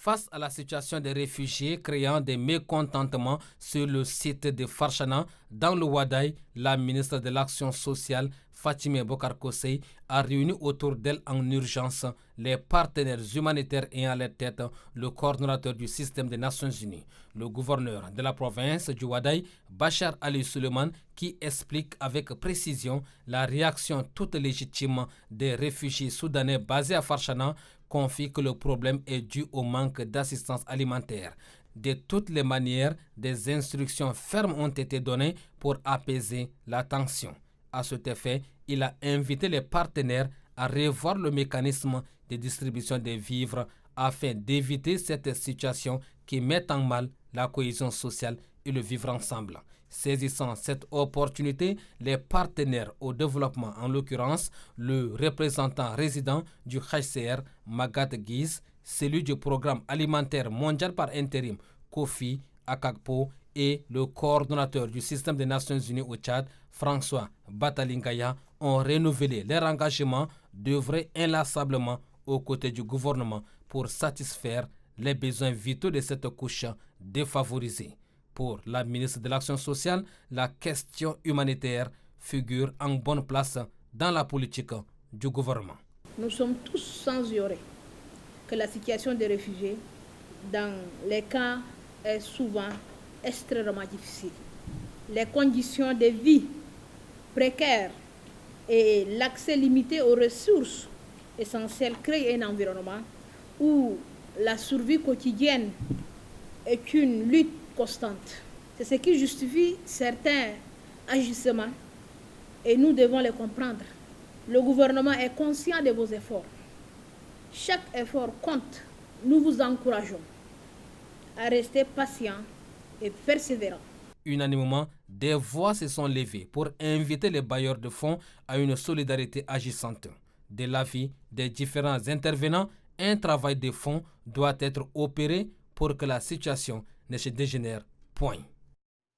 Face à la situation des réfugiés créant des mécontentements sur le site de Farchana, dans le Ouadaye, la ministre de l'Action sociale, Fatime Bokar Kossei, a réuni autour d'elle en urgence les partenaires humanitaires ayant à leur tête le coordonnateur du système des Nations Unies, le gouverneur de la province du Ouadaye, Bachar Ali Suleiman, qui explique avec précision la réaction toute légitime des réfugiés soudanais basés à Farchana, confie que le problème est dû au manque d'assistance alimentaire. De toutes les manières, des instructions fermes ont été données pour apaiser la tension. À cet effet, il a invité les partenaires à revoir le mécanisme de distribution des vivres afin d'éviter cette situation qui met en mal la cohésion sociale et le vivre ensemble. Saisissant cette opportunité, les partenaires au développement, en l'occurrence le représentant résident du HCR, Magatte Guiz, celui du programme alimentaire mondial par intérim, Kofi Akakpo, et le coordonnateur du système des Nations Unies au Tchad, François Batalingaya, ont renouvelé leur engagement d'œuvrer inlassablement aux côtés du gouvernement pour satisfaire les besoins vitaux de cette couche défavorisée. Pour la ministre de l'Action sociale, la question humanitaire figure en bonne place dans la politique du gouvernement. Nous sommes tous sans ignorer que la situation des réfugiés, dans les cas, est souvent extrêmement difficile. Les conditions de vie précaires et l'accès limité aux ressources essentielles créent un environnement où la survie quotidienne est une lutte constante. C'est ce qui justifie certains agissements et nous devons les comprendre. Le gouvernement est conscient de vos efforts. Chaque effort compte. Nous vous encourageons à rester patients et persévérants. Unanimement, des voix se sont levées pour inviter les bailleurs de fonds à une solidarité agissante. De l'avis des différents intervenants, un travail de fond doit être opéré pour que la situation ne se dégénère point.